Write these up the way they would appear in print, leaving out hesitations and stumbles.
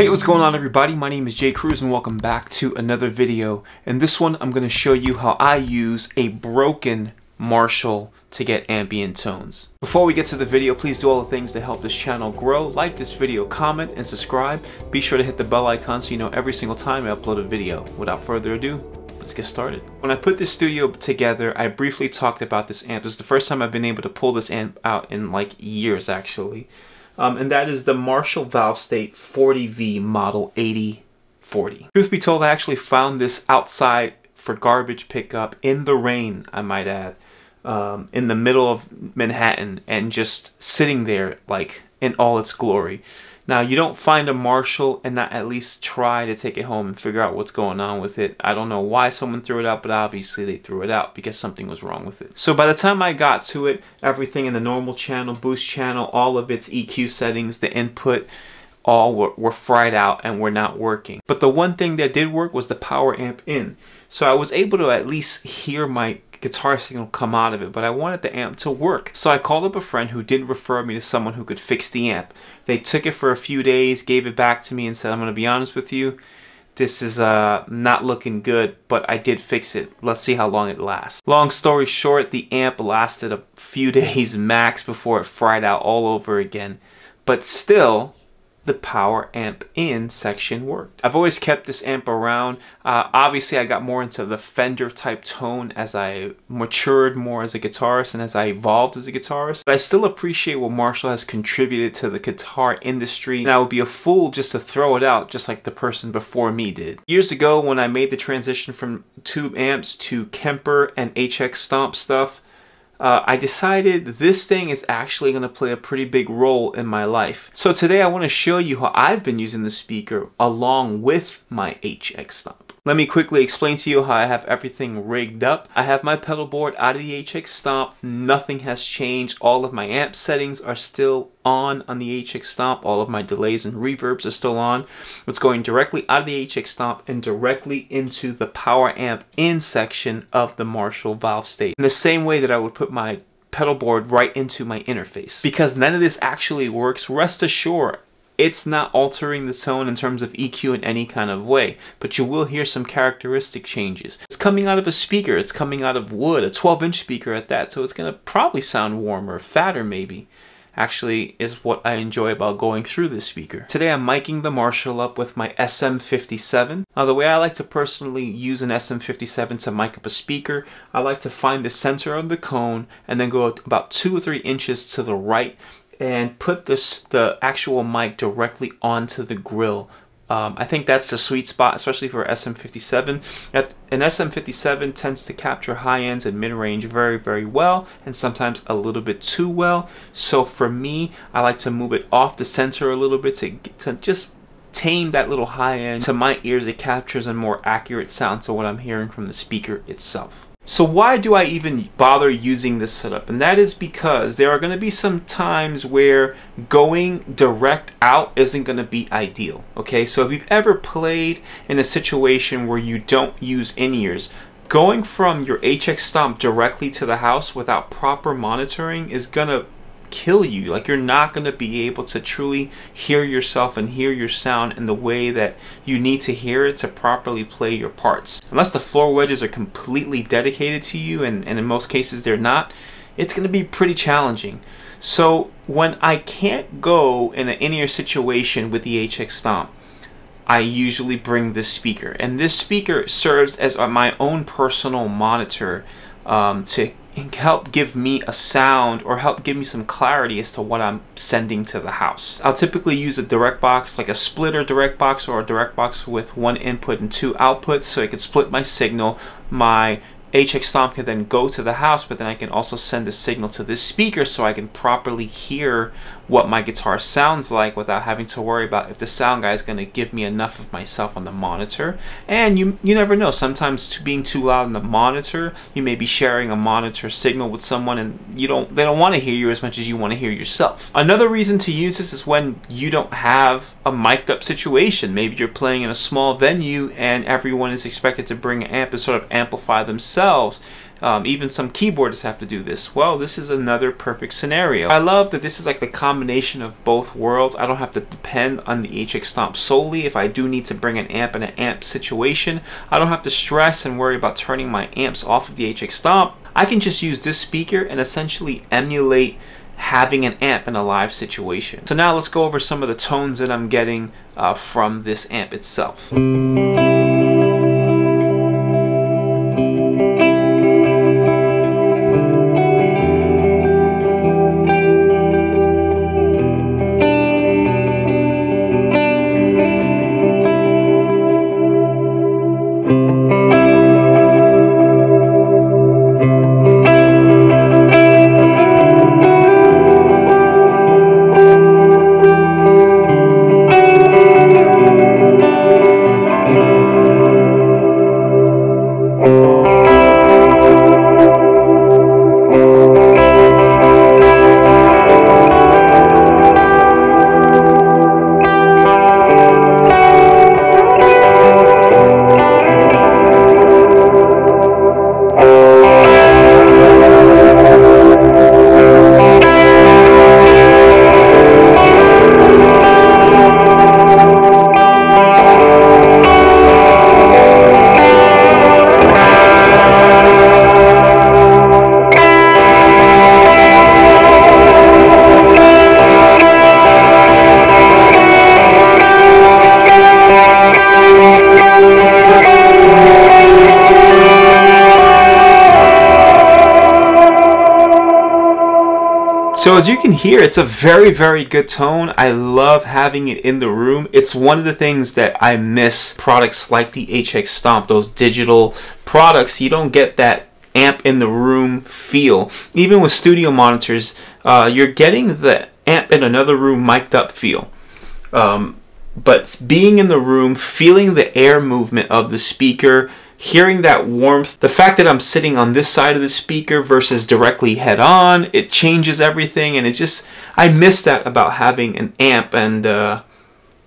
Hey, what's going on everybody? My name is Cruz and welcome back to another video. In this one, I'm going to show you how I use a broken Marshall to get ambient tones. Before we get to the video, please do all the things to help this channel grow. Like this video, comment, and subscribe. Be sure to hit the bell icon so you know every single time I upload a video. Without further ado, let's get started. When I put this studio together, I briefly talked about this amp. This is the first time I've been able to pull this amp out in like years actually. And that is the Marshall Valvestate 40V model 8040. Truth be told, I actually found this outside for garbage pickup in the rain, I might add, in the middle of Manhattan, and just sitting there like in all its glory. Now, you don't find a Marshall and not at least try to take it home and figure out what's going on with it. I don't know why someone threw it out, but obviously they threw it out because something was wrong with it. So by the time I got to it, everything in the normal channel, boost channel, all of its EQ settings, the input, all were fried out and were not working. But the one thing that did work was the power amp in. So I was able to at least hear my guitar signal come out of it, but I wanted the amp to work. So I called up a friend who did refer me to someone who could fix the amp. They took it for a few days, gave it back to me and said, I'm going to be honest with you, this is not looking good, but I did fix it. Let's see how long it lasts. Long story short, the amp lasted a few days max before it fried out all over again. But still, the power amp in section worked. I've always kept this amp around. Obviously, I got more into the Fender type tone as I matured more as a guitarist and as I evolved as a guitarist. But I still appreciate what Marshall has contributed to the guitar industry, and I would be a fool just to throw it out just like the person before me did. Years ago, when I made the transition from tube amps to Kemper and HX Stomp stuff, I decided this thing is actually going to play a pretty big role in my life. So today I want to show you how I've been using the speaker along with my HX Stomp. Let me quickly explain to you how I have everything rigged up. I have my pedal board out of the HX Stomp. Nothing has changed. All of my amp settings are still on the HX Stomp. All of my delays and reverbs are still on. It's going directly out of the HX Stomp and directly into the power amp in section of the Marshall Valvestate, in the same way that I would put my pedal board right into my interface. Because none of this actually works, rest assured, it's not altering the tone in terms of EQ in any kind of way, but you will hear some characteristic changes. It's coming out of a speaker, it's coming out of wood, a 12-inch speaker at that, so it's going to probably sound warmer, fatter maybe. Actually is what I enjoy about going through this speaker. Today I'm miking the Marshall up with my SM57. Now the way I like to personally use an SM57 to mic up a speaker, I like to find the center of the cone and then go about 2 or 3 inches to the right and put the actual mic directly onto the grill. I think that's the sweet spot, especially for SM57. An SM57 tends to capture high ends and mid-range very, very well, and sometimes a little bit too well. So for me, I like to move it off the center a little bit to just tame that little high end. To my ears, it captures a more accurate sound to what I'm hearing from the speaker itself. So why do I even bother using this setup? And that is because there are going to be some times where going direct out isn't going to be ideal. Okay, so if you've ever played in a situation where you don't use in-ears, going from your HX Stomp directly to the house without proper monitoring is going to kill you. Like, you're not going to be able to truly hear yourself and hear your sound in the way that you need to hear it to properly play your parts. Unless the floor wedges are completely dedicated to you, and in most cases they're not, it's going to be pretty challenging. So when I can't go in an in-ear situation with the HX Stomp, I usually bring this speaker, and this speaker serves as my own personal monitor to help give me a sound or help give me some clarity as to what I'm sending to the house. I'll typically use a direct box, like a splitter direct box or a direct box with 1 input and 2 outputs, so I can split my signal. My HX Stomp can then go to the house, but then I can also send the signal to this speaker so I can properly hear what my guitar sounds like without having to worry about if the sound guy is going to give me enough of myself on the monitor. And you never know, sometimes being too loud on the monitor, you may be sharing a monitor signal with someone and they don't want to hear you as much as you want to hear yourself. Another reason to use this is when you don't have a mic'd up situation. Maybe you're playing in a small venue and everyone is expected to bring an amp and sort of amplify themselves. Even some keyboardists have to do this. Well, this is another perfect scenario. I love that this is like the combination of both worlds. I don't have to depend on the HX Stomp solely. If I do need to bring an amp in an amp situation, I don't have to stress and worry about turning my amps off of the HX Stomp. I can just use this speaker and essentially emulate having an amp in a live situation. So now let's go over some of the tones that I'm getting from this amp itself. So as you can hear, it's a very, very good tone. I love having it in the room. It's one of the things that I miss products like the HX Stomp, those digital products. You don't get that amp in the room feel. Even with studio monitors, you're getting the amp in another room mic'd up feel. But being in the room, feeling the air movement of the speaker, hearing that warmth, the fact that I'm sitting on this side of the speaker versus directly head on, it changes everything. And it just, I miss that about having an amp. And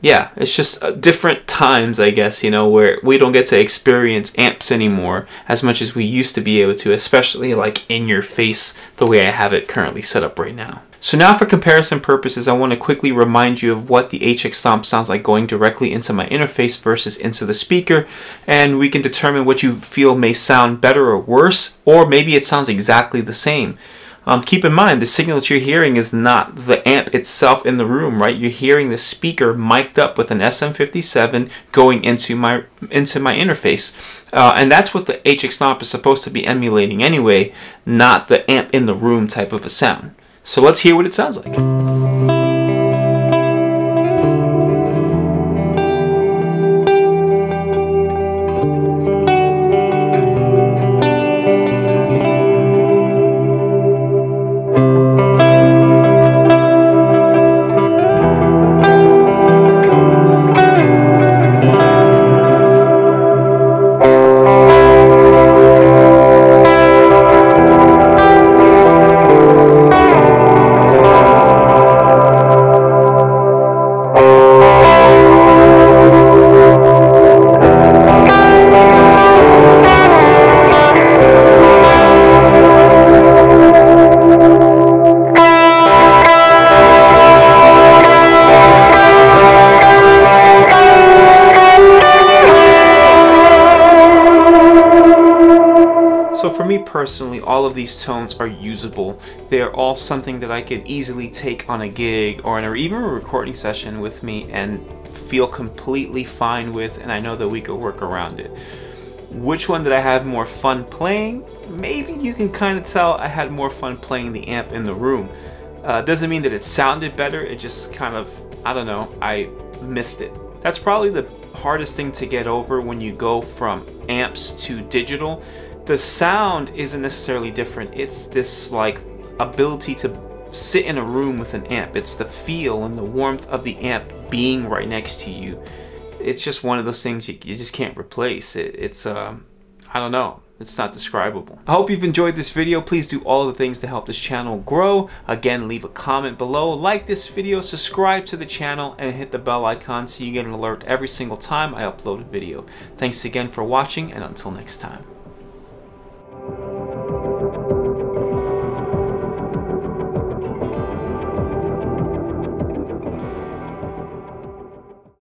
yeah, it's just different times, I guess, you know, where we don't get to experience amps anymore as much as we used to be able to, especially like in your face the way I have it currently set up right now. So now for comparison purposes, I want to quickly remind you of what the HX Stomp sounds like going directly into my interface versus into the speaker, and we can determine what you feel may sound better or worse, or maybe it sounds exactly the same. Keep in mind, the signal that you're hearing is not the amp itself in the room, right? You're hearing the speaker mic'd up with an SM57 going into my interface. And that's what the HX Stomp is supposed to be emulating anyway, not the amp in the room type of a sound. So let's hear what it sounds like. So for me personally, all of these tones are usable. They're all something that I could easily take on a gig or even a recording session with me and feel completely fine with, and I know that we could work around it. Which one did I have more fun playing? Maybe you can kind of tell I had more fun playing the amp in the room. Doesn't mean that it sounded better, it just kind of, I don't know, I missed it. That's probably the hardest thing to get over when you go from amps to digital. The sound isn't necessarily different, it's this like ability to sit in a room with an amp. It's the feel and the warmth of the amp being right next to you. It's just one of those things you just can't replace. It's I don't know, it's not describable. I hope you've enjoyed this video. Please do all the things to help this channel grow. Again, leave a comment below, like this video, subscribe to the channel, and hit the bell icon so you get an alert every single time I upload a video. Thanks again for watching, and until next time.